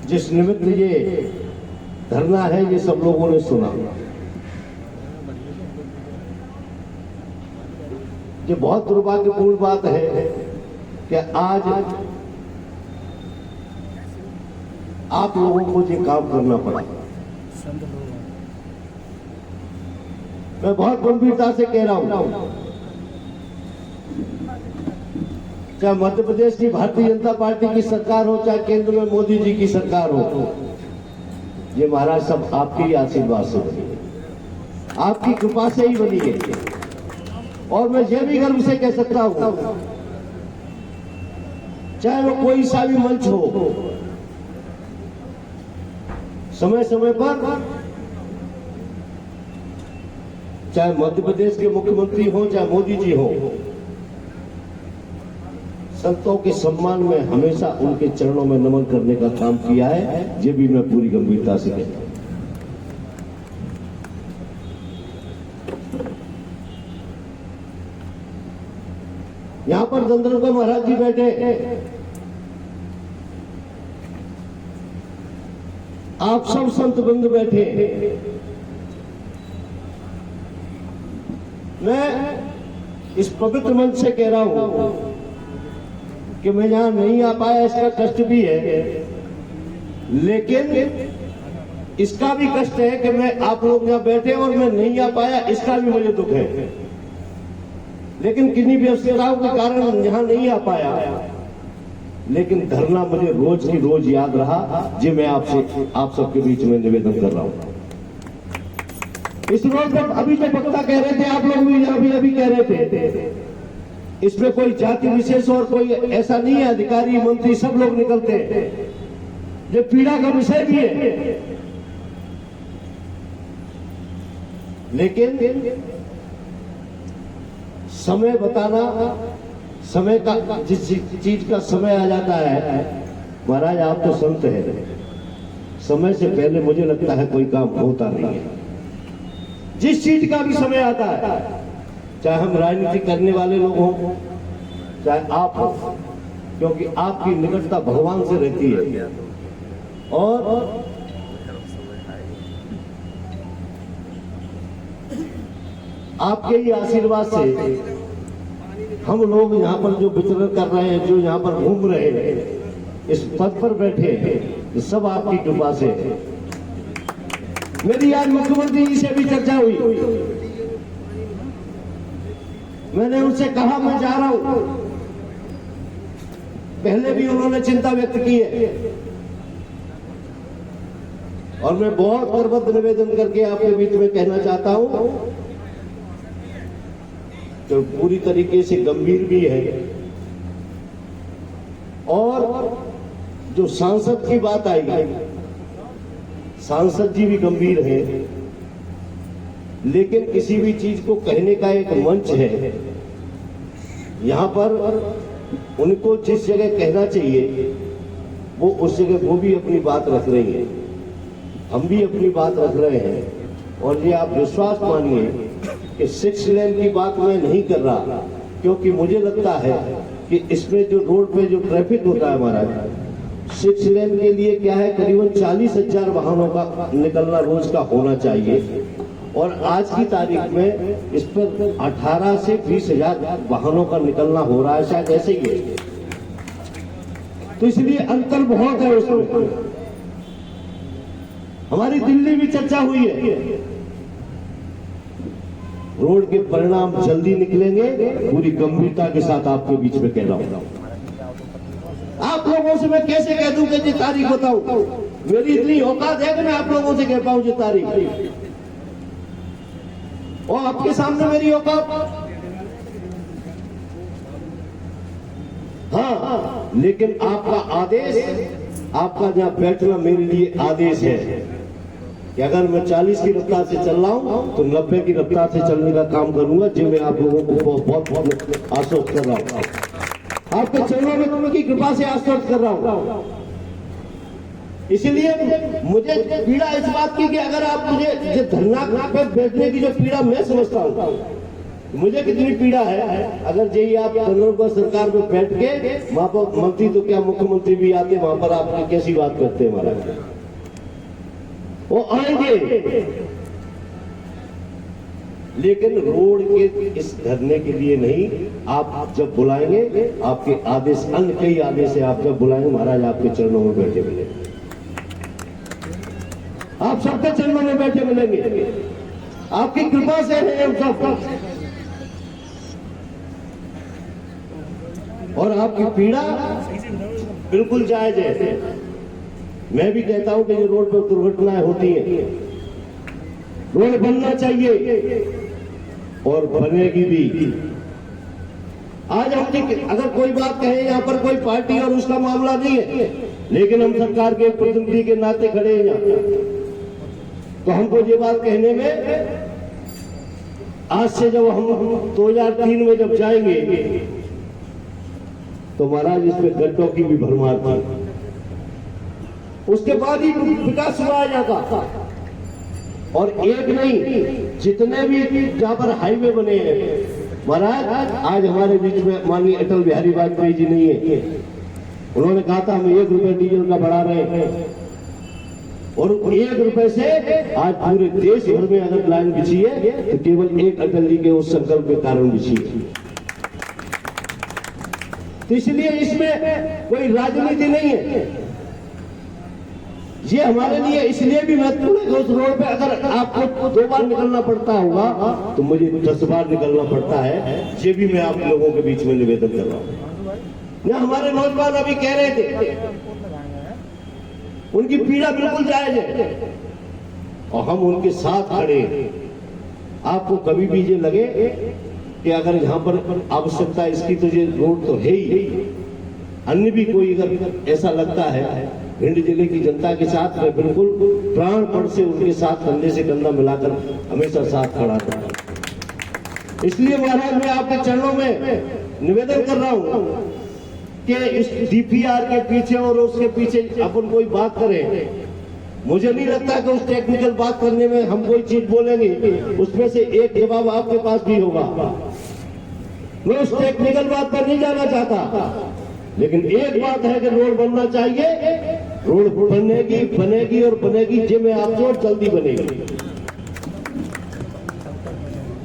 जिस निमित्त ये धरना है ये सब लोगों ने सुना। ये बहुत दुर्भाग्यपूर्ण बात है कि आज आप लोगों को ये काम करना पड़ा। मैं बहुत गंभीरता से कह रहा हूं, चाहे मध्य प्रदेश की भारतीय जनता पार्टी की सरकार हो, चाहे केंद्र में मोदी जी की सरकार हो, ये महाराज सब आपके ही आशीर्वाद से बनी है, आपकी कृपा से ही बनी है। और मैं ये भी गर्व से कह सकता हूं, चाहे वो कोई सा भी मंच हो, समय समय पर चाहे मध्य प्रदेश के मुख्यमंत्री हो, चाहे मोदी जी हो, संतों के सम्मान में हमेशा उनके चरणों में नमन करने का काम किया है। ये भी मैं पूरी गंभीरता से कहता हूं। यहां पर दंदरकर महाराज जी बैठे, आप सब संत बंधु बैठे। मैं इस पवित्र मंच से कह रहा हूं कि मैं यहां नहीं आ पाया, इसका कष्ट भी है, लेकिन इसका भी कष्ट है कि मैं आप लोग यहां बैठे और मैं नहीं आ पाया, इसका भी मुझे दुख है। लेकिन किन्हीं व्यस्तताओं के कारण यहां नहीं आ पाया, लेकिन धरना मुझे रोज की रोज याद रहा। जी मैं आप सबके बीच में निवेदन कर रहा हूं। इस रोज पर अभी जो वक्ता कह रहे थे, आप लोग भी अभी कह रहे थे, इसमें कोई जाति विशेष और कोई ऐसा नहीं है, अधिकारी मंत्री सब लोग निकलते हैं। ये पीड़ा का विषय भी है, लेकिन समय बताना, समय का जिस चीज का समय आ जाता है, महाराज आप तो संत हैं, समय से पहले मुझे लगता है कोई काम होता नहीं है। जिस चीज का भी समय आता है, चाहे हम राजनीति करने वाले लोग हों, चाहे आप हो, क्योंकि आपकी निकटता भगवान से रहती है। और आपके ही आशीर्वाद से हम लोग यहाँ पर जो विचरण कर रहे हैं, जो यहाँ पर घूम रहे हैं, इस पद पर बैठे हैं, ये सब आपकी कृपा से है। मेरी आज मुख्यमंत्री जी से भी चर्चा हुई, मैंने उनसे कहा मैं जा रहा हूं। पहले भी उन्होंने चिंता व्यक्त की है, और मैं बहुत करबद्ध निवेदन करके आपके बीच में कहना चाहता हूं, जो पूरी तरीके से गंभीर भी है। और जो सांसद की बात आई, सांसद जी भी गंभीर है, लेकिन किसी भी चीज को कहने का एक मंच है। यहां पर उनको जिस जगह कहना चाहिए वो उस जगह वो भी अपनी बात रख रही है, हम भी अपनी बात रख रहे हैं। और ये आप विश्वास मानिए कि 6 लेन की बात मैं नहीं कर रहा, क्योंकि मुझे लगता है कि इसमें जो रोड पे जो ट्रैफिक होता है महाराज, 6 लेन के लिए क्या है, करीबन 40,000 वाहनों का निकलना रोज का होना चाहिए। और आज की तारीख में इस पर 18 से 20,000 वाहनों का निकलना हो रहा है, शायद ऐसे ही है। तो इसलिए अंतर बहुत है उसमें। हमारी दिल्ली भी चर्चा हुई है, रोड के परिणाम जल्दी निकलेंगे, पूरी गंभीरता के साथ आपके बीच में कह रहा हूं। आप लोगों से मैं कैसे कह दूं कि ये तारीख बताऊं? मेरी इतनी औकात है कि मैं आप लोगों से कह पाऊं ये तारीख, और आपके सामने मेरी औकात। हाँ, लेकिन आपका आदेश, आपका जहां बैठना मेरे लिए आदेश है कि अगर मैं 40 की रफ्तार से चल रहा हूं तो 90 की रफ्तार से चलने का काम करूंगा। जो मैं आप लोगों को बहुत बहुत आश्वस्त कर रहा हूं, आपके चरणों में उनकी कृपा से आश्वस्त कर रहा हूं। इसलिए मुझे पीड़ा इस बात की कि अगर आप मुझे धरना पे बैठने की जो पीड़ा मैं समझता हूं, मुझे कितनी पीड़ा है। अगर यही आप तंदुरुस्त सरकार में बैठ के वहां पर मंत्री तो क्या मुख्यमंत्री भी आते वहां पर, आप कैसी बात करते हैं महाराज? वो आएंगे लेकिन रोड के इस धरने के लिए नहीं। आप जब बुलाएंगे, आपके आदेश, अन्य कई आदेश है, आप जब बुलाएंगे महाराज आपके चरणों में बैठे मिलेंगे, आप सबके चरणों में बैठे मिलेंगे। आपकी कृपा से है हम सब, और आपकी पीड़ा बिल्कुल जायज है। मैं भी कहता हूं कि जो रोड पर दुर्घटनाएं होती हैं, रोड बनना चाहिए और बनेगी भी। आज हम अगर कोई बात कहें, यहाँ पर कोई पार्टी और उसका मामला नहीं है, लेकिन हम सरकार के प्रतिनिधि के नाते खड़े हैं यहाँ, तो हमको ये बात कहने में, आज से जब हम 2003 में जब जाएंगे तो महाराज इसमें गड्ढों की भी भरमार थी, उसके बाद ही विकास हुआ है यहाँ का। और एक नहीं, जितने भी जहाँ पर हाईवे बने हैं महाराज, आज हमारे बीच में माननीय अटल बिहारी वाजपेयी जी नहीं है। उन्होंने कहा था हम 1 रुपए डीजल का बढ़ा रहे हैं, और 1 रुपए से आज पूरे देश भर में अगर लाइन बिछी है तो केवल एक अटल जी के उस संकल्प के कारण बिछी है। तो इसलिए इसमें कोई राजनीति नहीं है, ये हमारे लिए इसलिए भी महत्वपूर्ण है कि उस रोड पे अगर आपको 2 बार निकलना पड़ता होगा तो मुझे 10 बार निकलना पड़ता है। ये भी मैं आप लोगों के बीच में निवेदन कर रहा हूँ। ना हमारे नौजवान अभी कह रहे थे, उनकी पीड़ा बिल्कुल जायज है और हम उनके साथ खड़े हैं। आपको कभी भी ये लगे कि अगर यहाँ पर आवश्यकता इसकी, तो ये रोड तो है ही, अन्य भी कोई अगर ऐसा लगता है, भिंड जिले की जनता के साथ मैं बिल्कुल प्राणपण से उनके साथ कंधे से कंधा मिलाकर हमेशा साथ खड़ा था। इसलिए महाराज मैं आपके चरणों में निवेदन कर रहा हूं कि इस डीपीआर के पीछे और उसके पीछे अपन कोई बात करें। मुझे नहीं लगता कि उस टेक्निकल बात करने में हम कोई चीज बोलेंगे, उसमें से एक जवाब आपके पास भी होगा। मैं उस टेक्निकल बात पर नहीं जाना चाहता, लेकिन एक बात है कि रोड बनना चाहिए। रोड बनेगी और बनेगी, जे में आप जोर जल्दी बनेगी।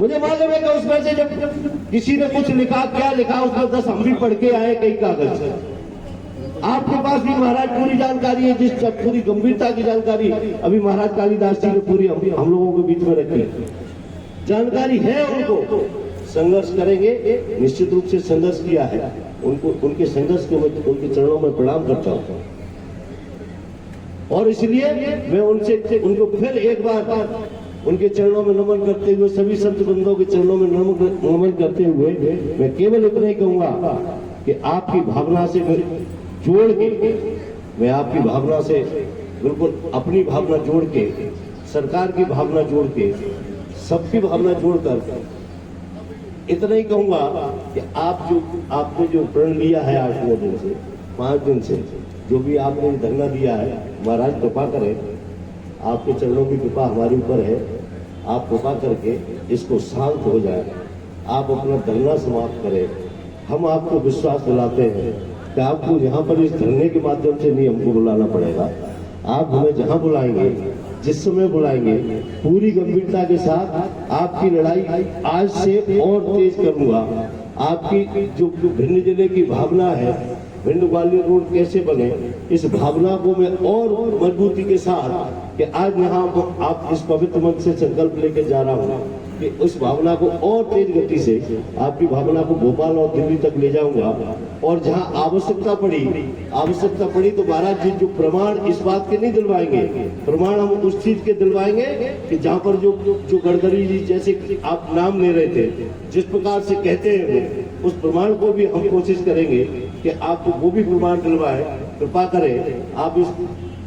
मुझे मालूम है कि उसमें से जब किसी ने कुछ लिखा, क्या लिखा उसमें 10 हम भी पढ़ के आए कई कागज। आपके पास भी महाराज पूरी जानकारी है, जिस पूरी गंभीरता की जानकारी अभी महाराज कालिदास जी ने पूरी हम लोगों के बीच में रखी जानकारी है। उनको संघर्ष करेंगे, निश्चित रूप से संघर्ष किया है, उनको उनके संघर्ष को उनके चरणों में प्रणाम करता हूं। और इसलिए मैं उनको फिर एक बार उनके चरणों में नमन करते हुए, सभी संत बंधुओं के चरणों में नमन करते हुए मैं केवल इतना ही कहूंगा कि आपकी भावना से जोड़ के, मैं आपकी भावना से बिल्कुल अपनी भावना जोड़ के, सरकार की भावना जोड़ के, सबकी भावना जोड़कर इतना ही कहूंगा कि आपने जो प्रण लिया है 8 दिन से, 5 दिन से, जो भी आपने धरना दिया है, महाराज कृपा करें, आपके चरणों की कृपा हमारे ऊपर है। आप कृपा करके इसको शांत हो जाए, आप अपना धरना समाप्त करें। हम आपको विश्वास दिलाते हैं कि आपको यहाँ पर इस धरने के माध्यम से नहीं हमको बुलाना पड़ेगा। आप हमें जहाँ बुलाएंगे, जिस समय बुलाएंगे, पूरी गंभीरता के साथ आपकी लड़ाई आज से और तेज करूंगा। आपकी जो भिंड जिले की भावना है, भिंड ग्वालियर रोड कैसे बने, इस भावना को मैं और मजबूती के साथ कि आज यहाँ आप इस पवित्र मंच से संकल्प लेकर जा रहा हूँ कि उस भावना को और तेज गति से, आपकी भावना को भोपाल और दिल्ली तक ले जाऊंगा। और जहाँ आवश्यकता पड़ी तो महाराज जी जो प्रमाण इस बात के नहीं दिलवाएंगे, प्रमाण हम उस चीज के दिलवाएंगे कि जहाँ पर जो गडकरी जी जैसे आप नाम ले रहे थे, जिस प्रकार से कहते हैं, उस प्रमाण को भी हम कोशिश करेंगे कि आपको वो भी प्रमाण दिलवाए। कृपा करें, आप इस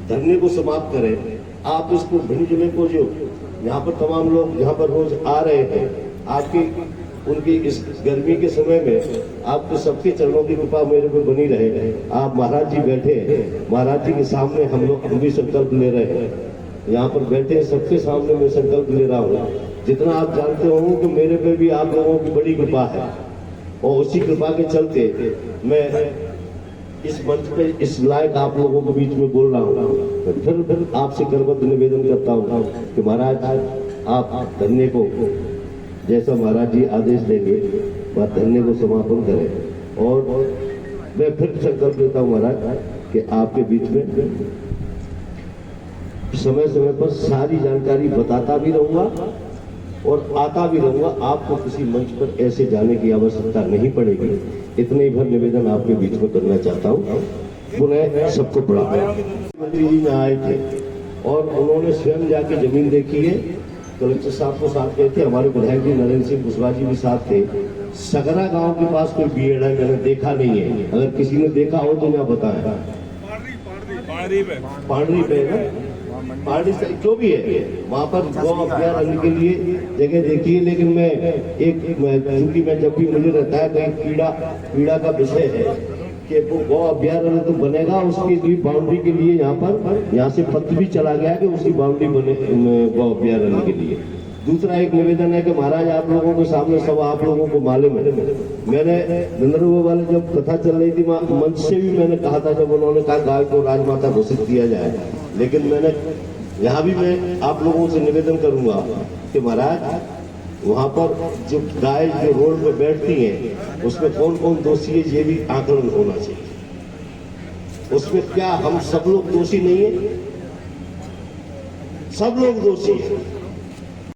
धरने को समाप्त करें। आप इसको भिंड जिले को, जो यहाँ पर तमाम लोग यहाँ पर रोज आ रहे हैं, आपकी उनकी इस गर्मी के समय में आपके सबके चरणों की कृपा मेरे पे बनी रहे। आप महाराज जी बैठे, महाराज जी के सामने हम भी संकल्प ले रहे हैं यहाँ पर बैठे हैं, सबके सामने मैं संकल्प ले रहा हूँ, जितना आप जानते हो कि मेरे पे भी आप लोगों की बड़ी कृपा है, और उसी कृपा के चलते मैं इस मंच पे इस लायक आप लोगों के बीच में बोल रहा हूँ। फिर आपसे करबद्ध निवेदन करता हूँ कि महाराज आप धन्य को, जैसा महाराज जी आदेश देंगे, वह धन्य को समापन करें। और मैं फिर संकल्प लेता हूँ महाराज कि आपके बीच में समय समय पर सारी जानकारी बताता भी रहूंगा और आता भी रहूंगा। आपको किसी मंच पर ऐसे जाने की आवश्यकता नहीं पड़ेगी। इतने ही भर निवेदन आपके बीच में करना चाहता हूँ। पुनः सबको प्रणाम। मंत्री जी में आए थे और उन्होंने स्वयं जाके जमीन देखी है। कलेक्टर साहब को साथ गए थे, हमारे विधायक जी नरेंद्र सिंह कुशवाहा जी भी साथ थे। सगरा गांव के पास कोई बीएड है, मैंने देखा नहीं है। अगर किसी ने देखा हो तो मैं बताया। पांडरी पे ना, पार्टी जो भी है वहाँ पर गौ अभ्यारण्य के लिए जगह देखी है। लेकिन मैं क्योंकि मैं जब भी मुझे रहता है कहीं पीड़ा का विषय है कि वो गौ अभ्यारण्य तो बनेगा, उसके लिए बाउंड्री के लिए यहाँ से पत्र भी चला गया कि उसकी बाउंड्री बने गौ अभ्यारण्य के लिए। दूसरा एक निवेदन है कि महाराज आप लोगों के सामने सब आप लोगों को मालूम है, मैंने गंधर्व वाले जब कथा चल रही थी मंच से भी मैंने कहा था, जब उन्होंने कहा गाय को राजमाता घोषित किया जाए। लेकिन मैंने यहाँ भी मैं आप लोगों से निवेदन करूंगा कि महाराज वहाँ पर जो गाय जो रोड पे बैठती हैं उसमें कौन कौन दोषी है ये भी आकलन होना चाहिए। उसमें क्या हम सब लोग दोषी नहीं है? सब लोग दोषी हैं।